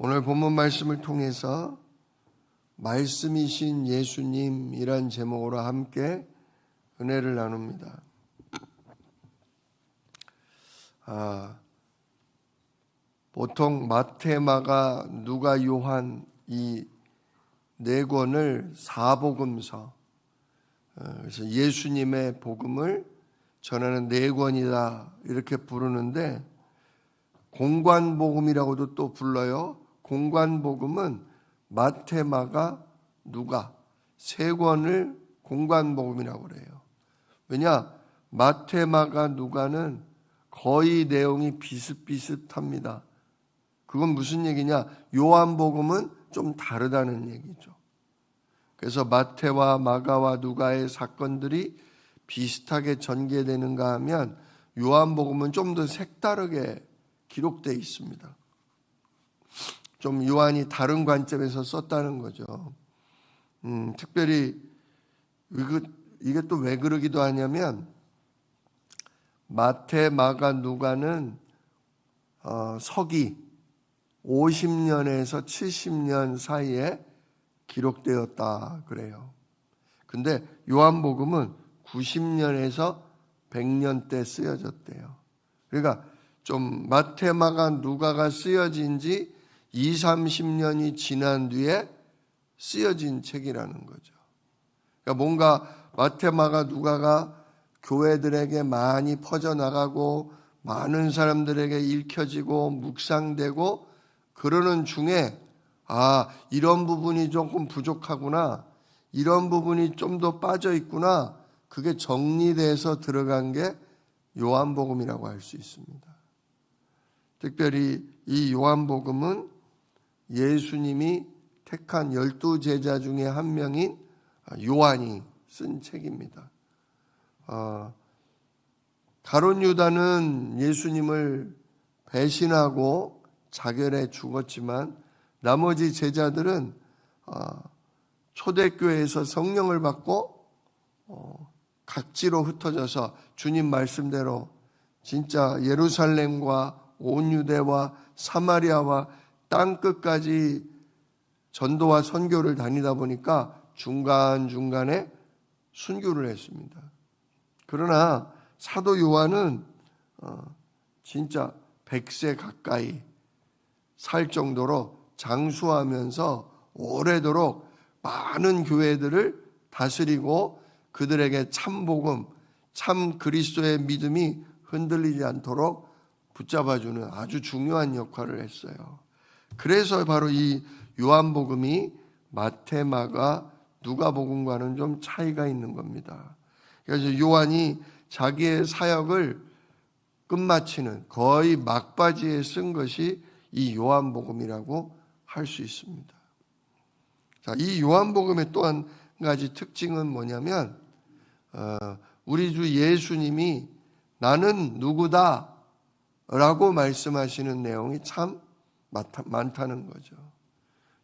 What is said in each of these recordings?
오늘 본문 말씀을 통해서 말씀이신 예수님이란 제목으로 함께 은혜를 나눕니다. 보통 마태, 마가, 누가, 요한 이 네 권을 사복음서, 그래서 예수님의 복음을 전하는 네 권이다 이렇게 부르는데, 공관복음이라고도 또 불러요. 공관복음은 마태, 마가, 누가 세 권을 공관복음이라고 그래요. 왜냐? 마태, 마가, 누가는 거의 내용이 비슷비슷합니다. 그건 무슨 얘기냐? 요한복음은 좀 다르다는 얘기죠. 그래서 마태와 마가와 누가의 사건들이 비슷하게 전개되는가 하면 요한복음은 좀 더 색다르게 기록되어 있습니다. 좀 요한이 다른 관점에서 썼다는 거죠. 특별히 이게 또 왜 그러기도 하냐면 마태, 마가, 누가는 서기 50년에서 70년 사이에 기록되었다 그래요. 근데 요한복음은 90년에서 100년대 쓰여졌대요. 그러니까 좀 마태, 마가, 누가가 쓰여진 지 20, 30년이 지난 뒤에 쓰여진 책이라는 거죠. 그러니까 뭔가 마태, 마가, 누가가 교회들에게 많이 퍼져나가고 많은 사람들에게 읽혀지고 묵상되고 그러는 중에 이런 부분이 조금 부족하구나, 이런 부분이 좀 더 빠져 있구나, 그게 정리돼서 들어간 게 요한복음이라고 할 수 있습니다. 특별히 이 요한복음은 예수님이 택한 12제자 중에 한 명인 요한이 쓴 책입니다. 가룟 유다는 예수님을 배신하고 자결해 죽었지만 나머지 제자들은 초대교회에서 성령을 받고 각지로 흩어져서 주님 말씀대로 진짜 예루살렘과 온 유대와 사마리아와 땅끝까지 전도와 선교를 다니다 보니까 중간중간에 순교를 했습니다. 그러나 사도 요한은 진짜 100세 가까이 살 정도로 장수하면서 오래도록 많은 교회들을 다스리고 그들에게 참 복음, 참 그리스도의 믿음이 흔들리지 않도록 붙잡아주는 아주 중요한 역할을 했어요. 그래서 바로 이 요한복음이 마태, 마가, 누가복음과는 좀 차이가 있는 겁니다. 그래서 요한이 자기의 사역을 끝마치는 거의 막바지에 쓴 것이 이 요한복음이라고 할 수 있습니다. 자, 이 요한복음의 또 한 가지 특징은 뭐냐면 우리 주 예수님이 나는 누구다 라고 말씀하시는 내용이 참 많다는 거죠.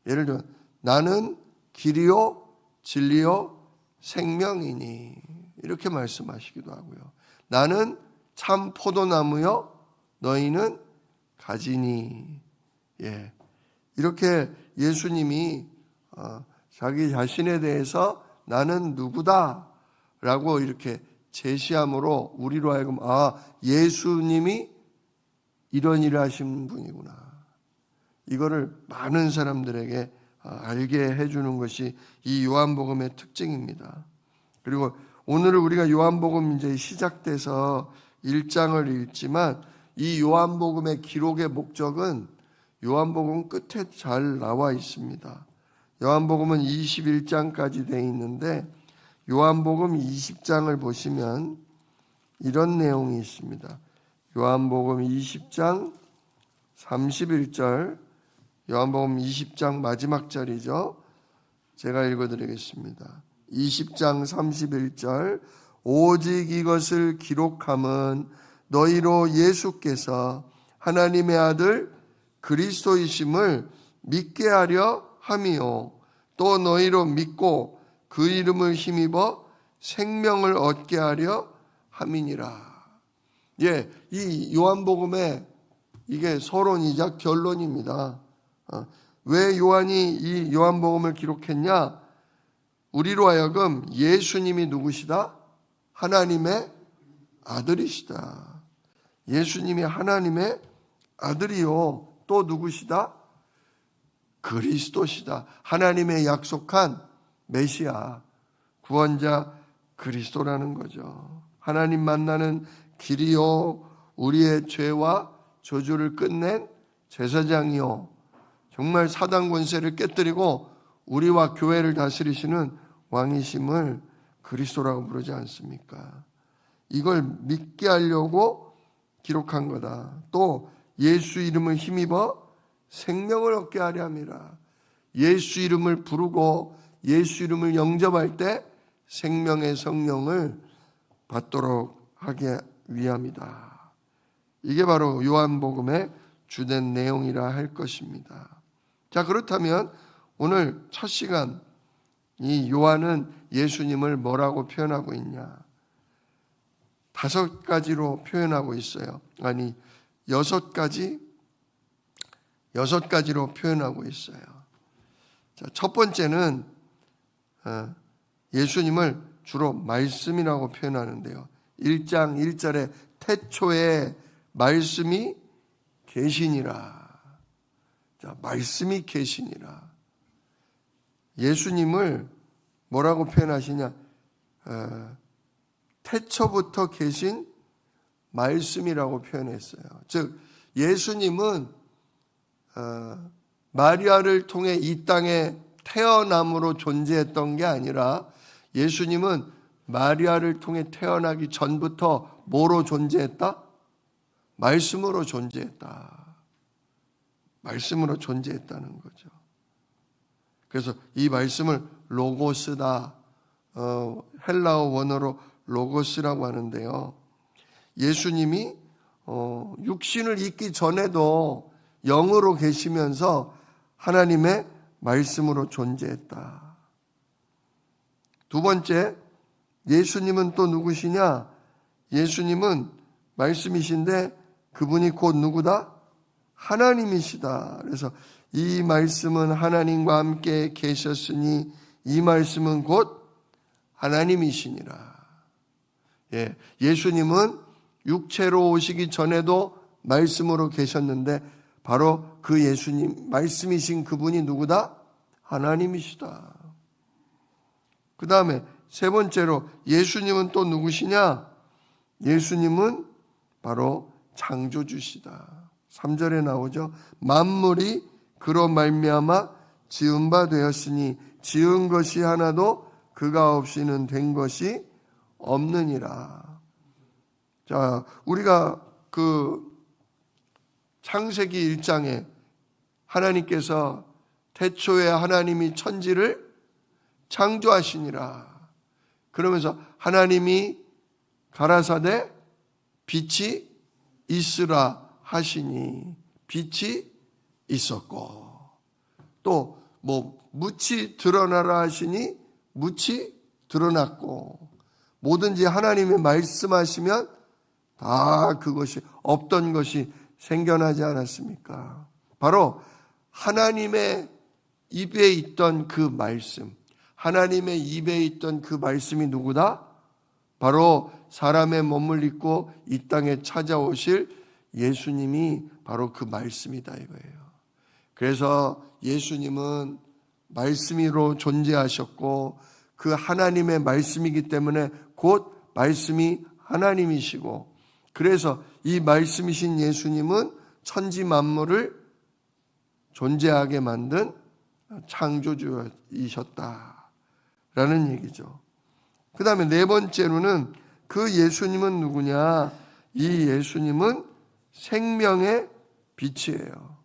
예를 들어 나는 길이요 진리요 생명이니 이렇게 말씀하시기도 하고요. 나는 참 포도나무요 너희는 가지니. 이렇게 예수님이 자기 자신에 대해서 나는 누구다 라고 이렇게 제시함으로 우리로 하여금 예수님이 이런 일을 하신 분이구나, 이거를 많은 사람들에게 알게 해주는 것이 이 요한복음의 특징입니다. 그리고 오늘 우리가 요한복음 이제 시작돼서 1장을 읽지만 이 요한복음의 기록의 목적은 요한복음 끝에 잘 나와 있습니다. 요한복음은 21장까지 되어 있는데 요한복음 20장을 보시면 이런 내용이 있습니다. 요한복음 20장 31절, 요한복음 20장 마지막 절이죠. 제가 읽어드리겠습니다. 20장 31절, 오직 이것을 기록함은 너희로 예수께서 하나님의 아들 그리스도이심을 믿게 하려 함이요 또 너희로 믿고 그 이름을 힘입어 생명을 얻게 하려 함이니라. 이 요한복음의 이게 서론이자 결론입니다. 왜 요한이 이 요한복음을 기록했냐? 우리로 하여금 예수님이 누구시다? 하나님의 아들이시다. 예수님이 하나님의 아들이요. 또 누구시다? 그리스도시다. 하나님의 약속한 메시아, 구원자 그리스도라는 거죠. 하나님 만나는 길이요. 우리의 죄와 저주를 끝낸 제사장이요. 정말 사단 권세를 깨뜨리고 우리와 교회를 다스리시는 왕이심을 그리스도라고 부르지 않습니까? 이걸 믿게 하려고 기록한 거다. 또 예수 이름을 힘입어 생명을 얻게 하려 함이라. 예수 이름을 부르고 예수 이름을 영접할 때 생명의 성령을 받도록 하기 위함이다. 이게 바로 요한복음의 주된 내용이라 할 것입니다. 자, 그렇다면 오늘 첫 시간 이 요한은 예수님을 뭐라고 표현하고 있냐? 5가지로 표현하고 있어요. 아니, 6가지로 표현하고 있어요. 자, 첫 번째는 예수님을 주로 말씀이라고 표현하는데요. 1장 1절에 태초에 말씀이 계시니라. 자, 말씀이 계시니라. 예수님을 뭐라고 표현하시냐? 태초부터 계신 말씀이라고 표현했어요. 즉 예수님은 마리아를 통해 이 땅에 태어남으로 존재했던 게 아니라 예수님은 마리아를 통해 태어나기 전부터 뭐로 존재했다? 말씀으로 존재했다. 말씀으로 존재했다는 거죠. 그래서 이 말씀을 로고스다. 헬라어 원어로 로고스라고 하는데요. 예수님이 육신을 입기 전에도 영으로 계시면서 하나님의 말씀으로 존재했다. 두 번째, 예수님은 또 누구시냐? 예수님은 말씀이신데 그분이 곧 누구다? 하나님이시다. 그래서 이 말씀은 하나님과 함께 계셨으니 이 말씀은 곧 하나님이시니라. 예, 예수님은 육체로 오시기 전에도 말씀으로 계셨는데 바로 그 예수님, 말씀이신 그분이 누구다? 하나님이시다. 그 다음에 세 번째로 예수님은 또 누구시냐? 예수님은 바로 창조주시다. 3절에 나오죠. 만물이 그로 말미암아 지은 바 되었으니 지은 것이 하나도 그가 없이는 된 것이 없느니라. 자, 우리가 그 창세기 1장에 하나님께서 태초에 하나님이 천지를 창조하시니라. 그러면서 하나님이 가라사대 빛이 있으라 하시니 빛이 있었고, 또 묻이 드러나라 하시니 묻이 드러났고, 뭐든지 하나님이 말씀하시면 다 그것이 없던 것이 생겨나지 않았습니까? 바로 하나님의 입에 있던 그 말씀, 하나님의 입에 있던 그 말씀이 누구다? 바로 사람의 몸을 입고 이 땅에 찾아오실 예수님이 바로 그 말씀이다 이거예요. 그래서 예수님은 말씀으로 존재하셨고 그 하나님의 말씀이기 때문에 곧 말씀이 하나님이시고, 그래서 이 말씀이신 예수님은 천지 만물을 존재하게 만든 창조주이셨다라는 얘기죠. 그 다음에 네 번째로는 그 예수님은 누구냐? 이 예수님은 생명의 빛이에요.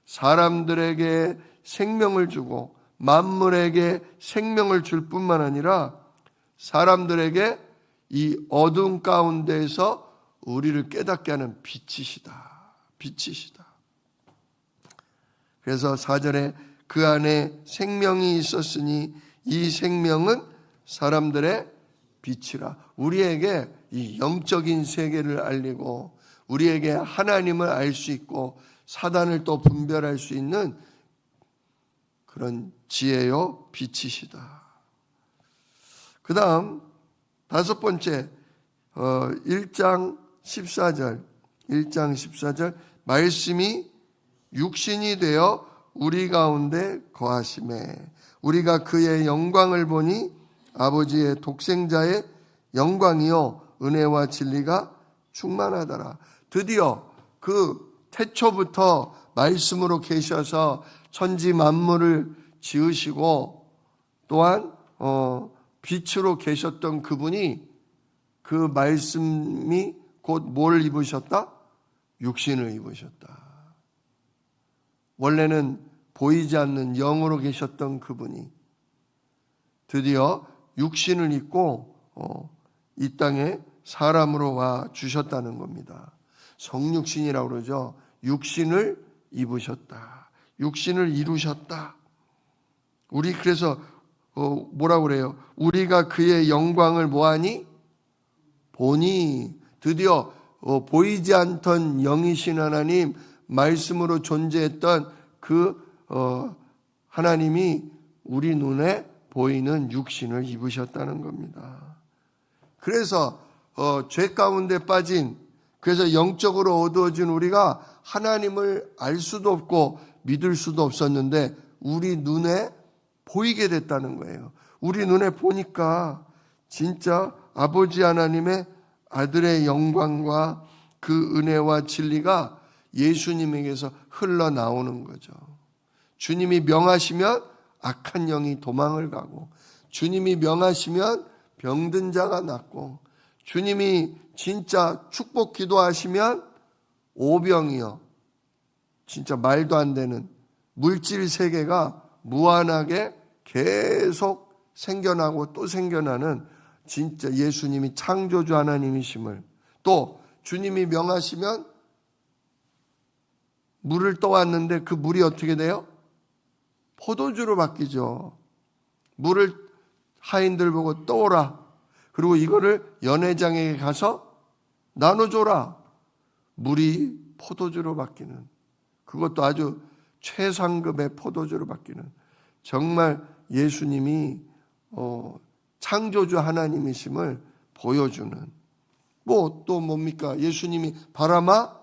사람들에게 생명을 주고 만물에게 생명을 줄 뿐만 아니라 사람들에게 이 어둠 가운데에서 우리를 깨닫게 하는 빛이시다. 빛이시다. 그래서 4절에 그 안에 생명이 있었으니 이 생명은 사람들의 빛이라. 우리에게 이 영적인 세계를 알리고 우리에게 하나님을 알 수 있고 사단을 또 분별할 수 있는 그런 지혜요 빛이시다. 그 다음 5번째 1장 14절 말씀이 육신이 되어 우리 가운데 거하심에 우리가 그의 영광을 보니 아버지의 독생자의 영광이요 은혜와 진리가 충만하더라. 드디어 그 태초부터 말씀으로 계셔서 천지 만물을 지으시고 또한 빛으로 계셨던 그분이 그 말씀이 곧 뭘 입으셨다? 육신을 입으셨다. 원래는 보이지 않는 영으로 계셨던 그분이 드디어 육신을 입고 이 땅에 사람으로 와 주셨다는 겁니다. 성육신이라고 그러죠. 육신을 입으셨다. 육신을 이루셨다. 우리 그래서 뭐라고 그래요? 우리가 그의 영광을 뭐하니? 보니. 드디어 보이지 않던 영이신 하나님, 말씀으로 존재했던 그 하나님이 우리 눈에 보이는 육신을 입으셨다는 겁니다. 그래서 죄 가운데 빠진, 그래서 영적으로 어두워진 우리가 하나님을 알 수도 없고 믿을 수도 없었는데 우리 눈에 보이게 됐다는 거예요. 우리 눈에 보니까 진짜 아버지 하나님의 아들의 영광과 그 은혜와 진리가 예수님에게서 흘러나오는 거죠. 주님이 명하시면 악한 영이 도망을 가고, 주님이 명하시면 병든 자가 낫고, 주님이 진짜 축복 기도하시면 오병이요, 진짜 말도 안 되는 물질 세계가 무한하게 계속 생겨나고 또 생겨나는 진짜 예수님이 창조주 하나님이심을, 또 주님이 명하시면 물을 떠왔는데 그 물이 어떻게 돼요? 포도주로 바뀌죠. 물을 하인들 보고 떠오라. 그리고 이거를 연회장에게 가서 나눠줘라. 물이 포도주로 바뀌는, 그것도 아주 최상급의 포도주로 바뀌는, 정말 예수님이 창조주 하나님이심을 보여주는, 뭐 또 뭡니까? 예수님이 바람아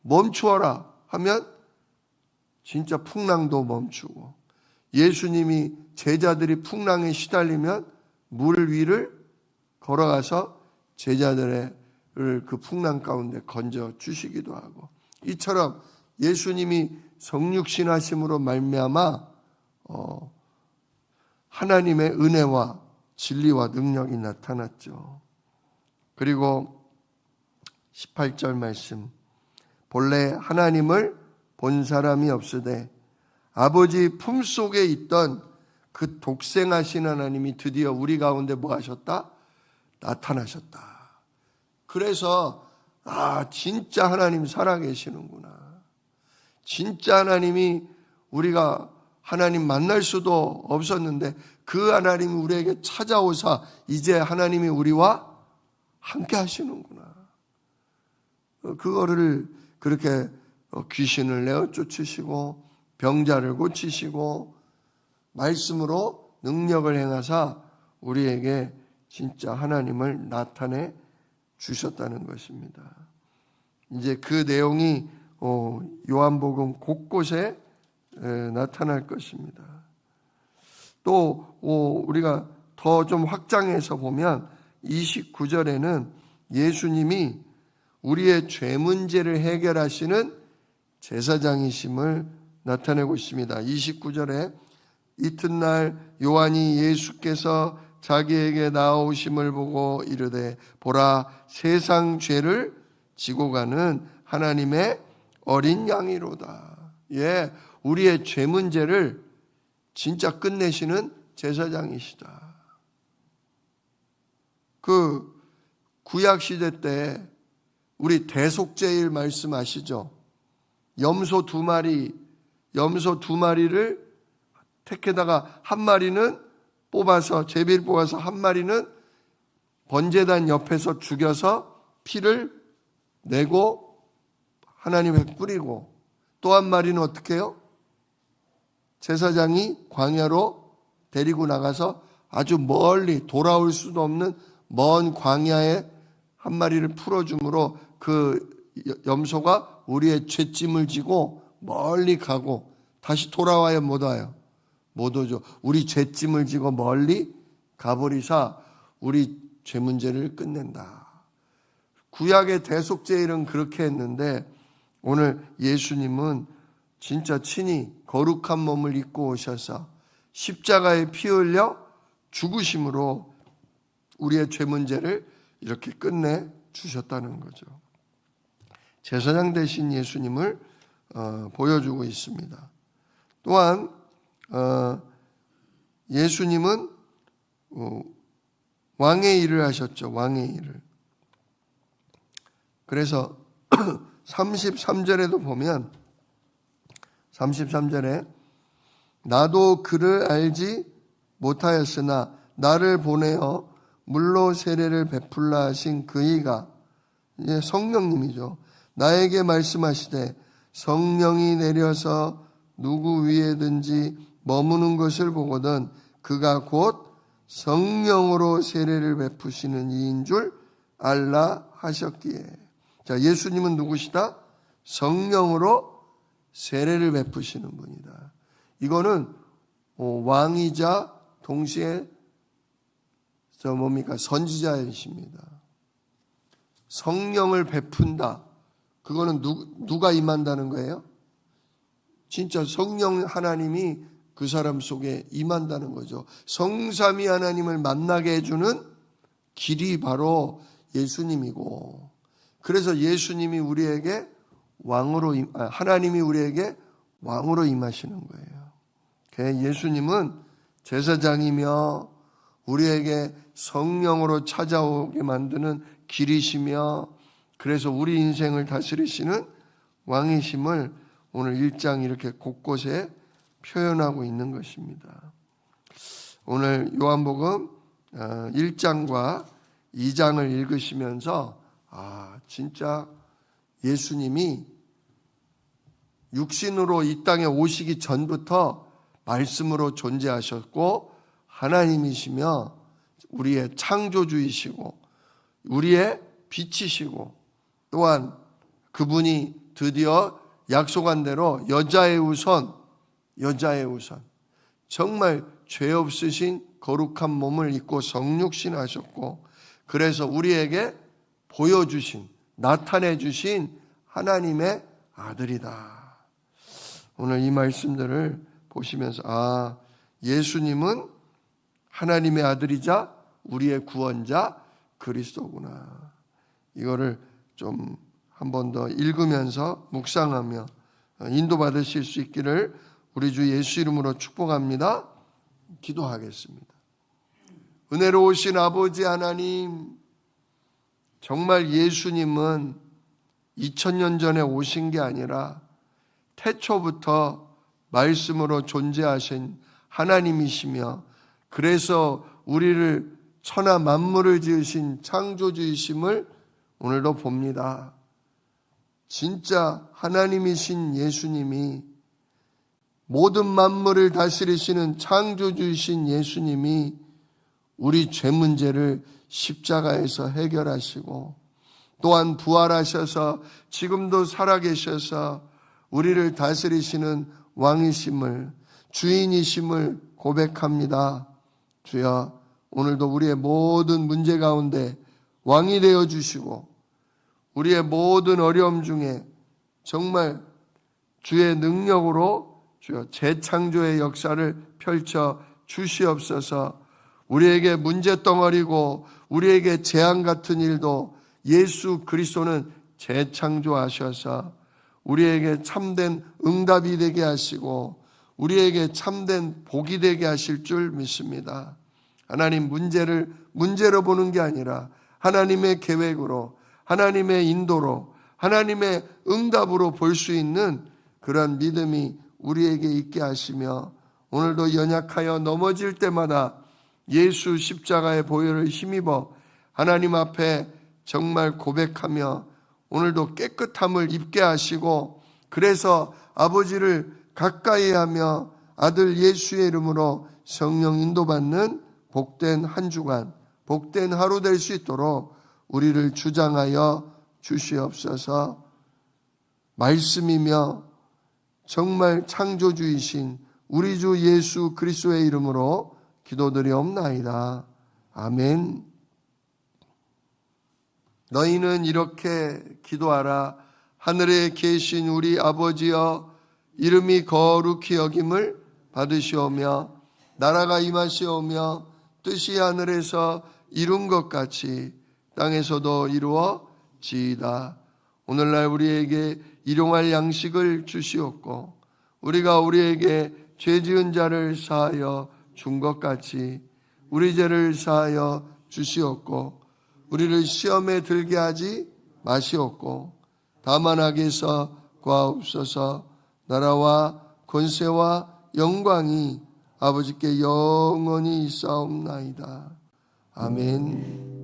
멈추어라 하면 진짜 풍랑도 멈추고, 예수님이 제자들이 풍랑에 시달리면 물 위를 걸어가서 제자들을 그 풍랑 가운데 건져 주시기도 하고, 이처럼 예수님이 성육신하심으로 말미암아 하나님의 은혜와 진리와 능력이 나타났죠. 그리고 18절 말씀, 본래 하나님을 본 사람이 없으되 아버지 품속에 있던 그 독생하신 하나님이 드디어 우리 가운데 뭐 하셨다? 나타나셨다. 그래서 진짜 하나님 살아계시는구나. 진짜 하나님이, 우리가 하나님 만날 수도 없었는데 그 하나님이 우리에게 찾아오사 이제 하나님이 우리와 함께 하시는구나. 그거를 그렇게 귀신을 내어 쫓으시고 병자를 고치시고 말씀으로 능력을 행하사 우리에게 진짜 하나님을 나타내 주셨다는 것입니다. 이제 그 내용이 요한복음 곳곳에 나타날 것입니다. 또 우리가 더 좀 확장해서 보면 29절에는 예수님이 우리의 죄 문제를 해결하시는 제사장이심을 나타내고 있습니다. 29절에 이튿날 요한이 예수께서 자기에게 나오심을 보고 이르되 보라, 세상 죄를 지고 가는 하나님의 어린 양이로다. 예, 우리의 죄 문제를 진짜 끝내시는 제사장이시다. 그 구약 시대 때 우리 대속죄일 말씀 아시죠? 염소 두 마리를 택해다가 한 마리는 뽑아서, 제비를 뽑아서 한 마리는 번제단 옆에서 죽여서 피를 내고 하나님께 뿌리고, 또 한 마리는 어떻게 해요? 제사장이 광야로 데리고 나가서 아주 멀리 돌아올 수도 없는 먼 광야에 한 마리를 풀어줌으로 그 염소가 우리의 죄짐을 지고 멀리 가고 다시 돌아와요? 못 와요? 못 오죠. 우리 죄짐을 지고 멀리 가버리사 우리 죄 문제를 끝낸다. 구약의 대속죄일은 그렇게 했는데 오늘 예수님은 진짜 친히 거룩한 몸을 입고 오셔서 십자가에 피 흘려 죽으심으로 우리의 죄 문제를 이렇게 끝내 주셨다는 거죠. 제사장 되신 예수님을 보여주고 있습니다. 또한 예수님은 왕의 일을 하셨죠. 왕의 일을. 그래서 33절에도 보면 33절에 나도 그를 알지 못하였으나 나를 보내어 물로 세례를 베풀라 하신 그이가, 이제 성령님이죠. 나에게 말씀하시되 성령이 내려서 누구 위에든지 머무는 것을 보거든 그가 곧 성령으로 세례를 베푸시는 이인 줄 알라 하셨기에. 자, 예수님은 누구시다? 성령으로 세례를 베푸시는 분이다. 이거는 왕이자 동시에 선지자이십니다. 성령을 베푼다. 그거는 누가 임한다는 거예요? 진짜 성령 하나님이 그 사람 속에 임한다는 거죠. 성삼위 하나님을 만나게 해주는 길이 바로 예수님이고, 그래서 예수님이 우리에게 하나님이 우리에게 왕으로 임하시는 거예요. 예수님은 제사장이며 우리에게 성령으로 찾아오게 만드는 길이시며, 그래서 우리 인생을 다스리시는 왕이심을 오늘 1장 이렇게 곳곳에 표현하고 있는 것입니다. 오늘 요한복음 1장과 2장을 읽으시면서 진짜 예수님이 육신으로 이 땅에 오시기 전부터 말씀으로 존재하셨고 하나님이시며 우리의 창조주이시고 우리의 빛이시고, 또한 그분이 드디어 약속한 대로 여자의 우선 정말 죄 없으신 거룩한 몸을 입고 성육신 하셨고, 그래서 우리에게 보여주신, 나타내 주신 하나님의 아들이다. 오늘 이 말씀들을 보시면서 예수님은 하나님의 아들이자 우리의 구원자 그리스도구나. 이거를 좀 한 번 더 읽으면서 묵상하며 인도받으실 수 있기를 우리 주 예수 이름으로 축복합니다. 기도하겠습니다. 은혜로우신 아버지 하나님, 정말 예수님은 2000년 전에 오신 게 아니라 태초부터 말씀으로 존재하신 하나님이시며, 그래서 우리를 천하 만물을 지으신 창조주이심을 오늘도 봅니다. 진짜 하나님이신 예수님이, 모든 만물을 다스리시는 창조주이신 예수님이 우리 죄 문제를 십자가에서 해결하시고, 또한 부활하셔서 지금도 살아계셔서 우리를 다스리시는 왕이심을, 주인이심을 고백합니다. 주여, 오늘도 우리의 모든 문제 가운데 왕이 되어 주시고, 우리의 모든 어려움 중에 정말 주의 능력으로 주여 재창조의 역사를 펼쳐 주시옵소서. 우리에게 문제덩어리고 우리에게 재앙 같은 일도 예수 그리스도는 재창조하셔서 우리에게 참된 응답이 되게 하시고 우리에게 참된 복이 되게 하실 줄 믿습니다. 하나님, 문제를 문제로 보는 게 아니라 하나님의 계획으로, 하나님의 인도로, 하나님의 응답으로 볼 수 있는 그런 믿음이 우리에게 있게 하시며, 오늘도 연약하여 넘어질 때마다 예수 십자가의 보혈을 힘입어 하나님 앞에 정말 고백하며 오늘도 깨끗함을 입게 하시고, 그래서 아버지를 가까이 하며 아들 예수의 이름으로 성령 인도받는 복된 한 주간, 복된 하루 될 수 있도록 우리를 주장하여 주시옵소서. 말씀이며 정말 창조주이신 우리 주 예수 그리스도의 이름으로 기도드리옵나이다. 아멘. 너희는 이렇게 기도하라. 하늘에 계신 우리 아버지여, 이름이 거룩히 여김을 받으시오며 나라가 임하시오며 뜻이 하늘에서 이룬 것 같이 땅에서도 이루어지이다. 오늘날 우리에게 일용할 양식을 주시옵고 우리가 우리에게 죄 지은 자를 사하여 준 것 같이 우리 죄를 사하여 주시옵고 우리를 시험에 들게 하지 마시옵고 다만 악에서 구하옵소서. 나라와 권세와 영광이 아버지께 영원히 있사옵나이다. 아멘.